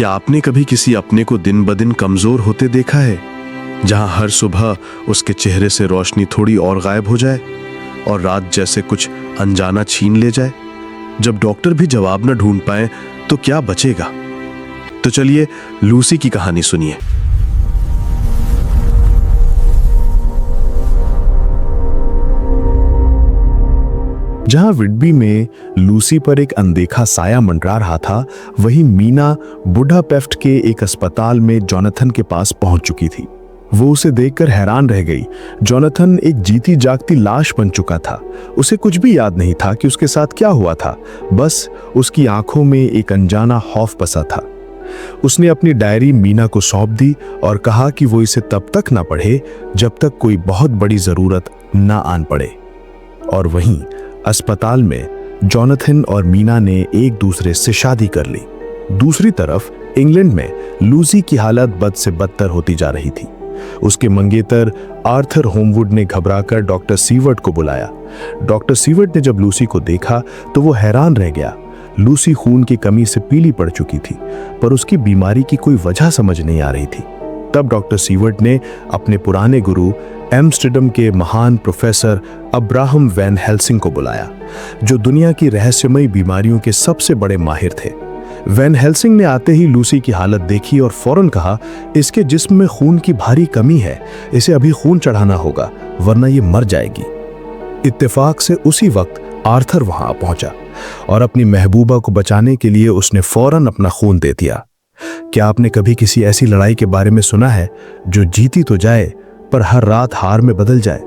क्या आपने कभी किसी अपने को दिन ब दिन कमजोर होते देखा है, जहां हर सुबह उसके चेहरे से रोशनी थोड़ी और गायब हो जाए और रात जैसे कुछ अनजाना छीन ले जाए? जब डॉक्टर भी जवाब न ढूंढ पाए तो क्या बचेगा? तो चलिए लूसी की कहानी सुनिए। जहां विडबी में लूसी पर एक अनदेखा साया मंडरा रहा था, वहीं मीना बुडापेस्ट के एक अस्पताल में जोनाथन के पास पहुंच चुकी थी। वो उसे देखकर हैरान रह गई। जोनाथन एक जीती जागती लाश बन चुका था। उसे कुछ भी याद नहीं था कि उसके साथ क्या हुआ था। बस उसकी आंखों में एक अनजाना खौफ बसा था। उसने अपनी डायरी मीना को सौंप दी और कहा कि वो इसे तब तक ना पढ़े जब तक कोई बहुत बड़ी जरूरत ना आन पड़े। और वहीं अस्पताल में जोनाथन और मीना ने एक दूसरे से शादी कर ली। दूसरी तरफ इंग्लैंड में लूसी की हालत बद से बदतर होती जा रही थी। उसके मंगेतर आर्थर होमवुड ने घबराकर डॉक्टर सीवर्ट को बुलाया। डॉक्टर सीवर्ट ने जब लूसी को देखा तो वो हैरान रह गया। लूसी खून की कमी से पीली पड़ चुकी थी, पर उसकी बीमारी की कोई वजह समझ नहीं आ रही थी। तब डॉक्टर सीवर्ट ने अपने पुराने गुरु एम्स्टर्डम के महान प्रोफेसर अब्राहम वैन हेल्सिंग को बुलाया, जो दुनिया की रहस्यमयी बीमारियों के सबसे बड़े माहिर थे। वैन हेल्सिंग ने आते ही लूसी की हालत देखी और फौरन कहा, इसके जिस्म में खून की भारी कमी है, इसे अभी खून चढ़ाना होगा वरना ये मर जाएगी। इत्तेफाक से उसी वक्त आर्थर वहां पहुंचा और अपनी महबूबा को बचाने के लिए उसने फौरन अपना खून दे दिया। क्या आपने कभी किसी ऐसी लड़ाई के बारे में सुना है जो जीती तो जाए पर हर रात हार में बदल जाए?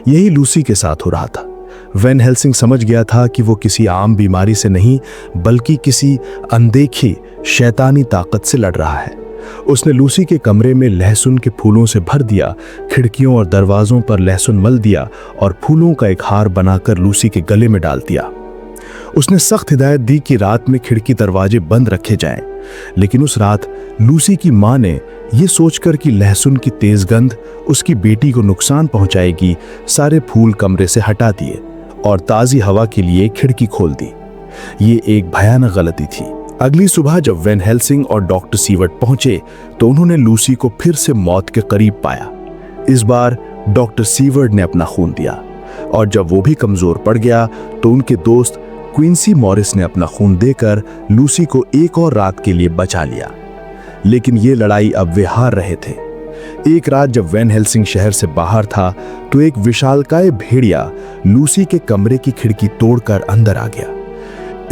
यही लूसी के साथ हो रहा था। वैन हेल्सिंग समझ गया था कि वो किसी आम बीमारी से नहीं बल्कि किसी अनदेखी शैतानी ताकत से लड़ रहा है। उसने लूसी के कमरे में लहसुन के फूलों से भर दिया, खिड़कियों और दरवाजों पर लहसुन मल दिया और फूलों का एक हार बनाकर लूसी के गले में डाल दिया। उसने सख्त हिदायत दी कि रात में खिड़की दरवाजे बंद रखे जाएं। लेकिन उस रात लूसी की मां ने यह सोचकर कि लहसुन की तेज गंध उसकी बेटी को नुकसान पहुंचाएगी, सारे फूल कमरे से हटा दिए और ताजी हवा के लिए खिड़की खोल दी। ये एक भयानक गलती थी। अगली सुबह जब वैन हेल्सिंग और डॉक्टर सीवर्ट पहुंचे तो उन्होंने लूसी को फिर से मौत के करीब पाया। इस बार डॉक्टर सीवर्ट ने अपना खून दिया और जब वो भी कमजोर पड़ गया तो उनके दोस्त क्विंसी मॉरिस ने अपना खून देकर लूसी को एक और रात के लिए बचा लिया। लेकिन ये लड़ाई अब वे हार रहे थे। एक रात जब वैन हेल्सिंग शहर से बाहर था तो एक विशालकाय भेड़िया लूसी के कमरे की खिड़की तोड़कर अंदर आ गया।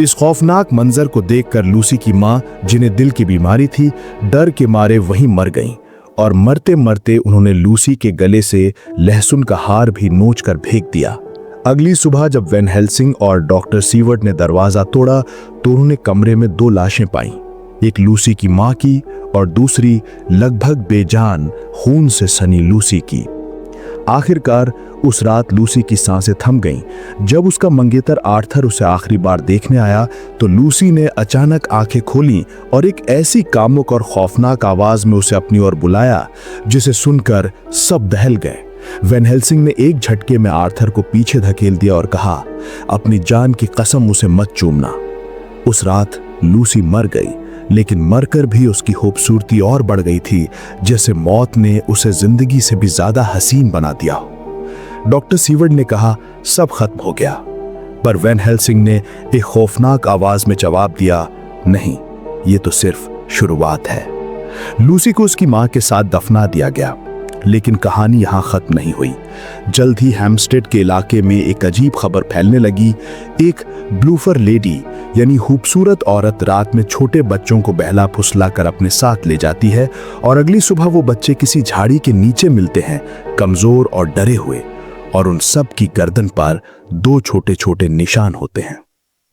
इस खौफनाक मंजर को देखकर लूसी की मां, जिन्हें दिल की बीमारी थी, डर के मारे वहीं मर गईं और मरते मरते उन्होंने लूसी के गले से लहसुन का हार भी नोचकर फेंक दिया। अगली सुबह जब वैन हेल्सिंग और डॉक्टर सीवर्ट ने दरवाजा तोड़ा तो उन्होंने कमरे में दो लाशें पाईं, एक लूसी की मां की और दूसरी लगभग बेजान खून से सनी लूसी की। आखिरकार उस रात लूसी की सांसें थम गईं। जब उसका मंगेतर आर्थर उसे आखिरी बार देखने आया तो लूसी ने अचानक आंखें खोलीं और एक ऐसी कामुक और खौफनाक आवाज में उसे अपनी ओर बुलाया जिसे सुनकर सब दहल गए। वैन हेल्सिंग ने एक झटके में आर्थर को पीछे धकेल दिया और कहा, अपनी जान की कसम उसे मत चूमना। उस रात लूसी मर गई, लेकिन मरकर भी उसकी खूबसूरती और बढ़ गई थी, जैसे मौत ने उसे जिंदगी से भी ज्यादा हसीन बना दिया हो। डॉक्टर सीवर्ट ने कहा, सब खत्म हो गया, पर वैन हेल्सिंग ने एक खौफनाक आवाज में जवाब दिया, नहीं, ये तो सिर्फ शुरुआत है। लूसी को उसकी मां के साथ दफना दिया गया, लेकिन कहानी यहां खत्म नहीं हुई। जल्द ही हैम्पस्टेड के इलाके में एक अजीब खबर फैलने लगी। एक ब्लूफर लेडी यानी खूबसूरत औरत रात में छोटे बच्चों को बहला फुसला कर अपने साथ ले जाती है और अगली सुबह वो बच्चे किसी झाड़ी के नीचे मिलते हैं, कमजोर और डरे हुए, और उन सब की गर्दन पर दो छोटे छोटे निशान होते हैं।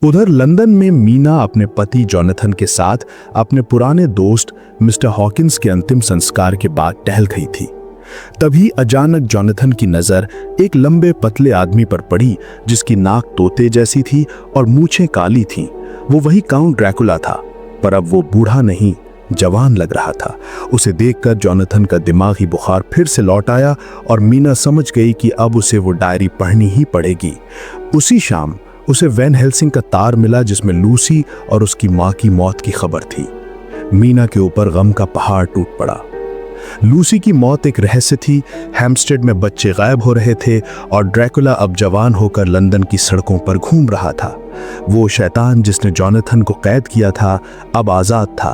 उधर लंदन में मीना अपने पति जोनाथन के साथ अपने पुराने दोस्त मिस्टर हॉकिंस के अंतिम संस्कार के बाद टहल गई थी। तभी अचानक जोनाथन की नजर एक लंबे पतले आदमी पर पड़ी जिसकी नाक तोते जैसी थी और मूछें काली थीं। वो वही काउंट ड्रैकुला था, पर अब वो बूढ़ा नहीं, जवान लग रहा था। उसे देखकर जोनाथन का दिमागी बुखार फिर से लौट आया और मीना समझ गई कि अब उसे वो डायरी पढ़नी ही पड़ेगी। उसी शाम उसे वैन हेल्सिंग का तार मिला जिसमें लूसी और उसकी मां की मौत की खबर थी। मीना के ऊपर गम का पहाड़ टूट पड़ा। लूसी की मौत एक रहस्य थी। हैम्पस्टेड में बच्चे गायब हो रहे थे और ड्रैकुला अब जवान होकर लंदन की सड़कों पर घूम रहा था। वो शैतान जिसने जॉनथन को कैद किया था अब आजाद था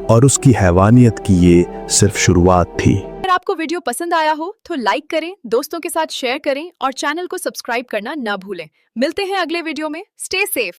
और उसकी हैवानियत की ये सिर्फ शुरुआत थी। अगर आपको वीडियो पसंद आया हो तो लाइक करें, दोस्तों के साथ शेयर करें और चैनल को सब्सक्राइब करना ना भूलें। मिलते हैं अगले वीडियो में। Stay safe.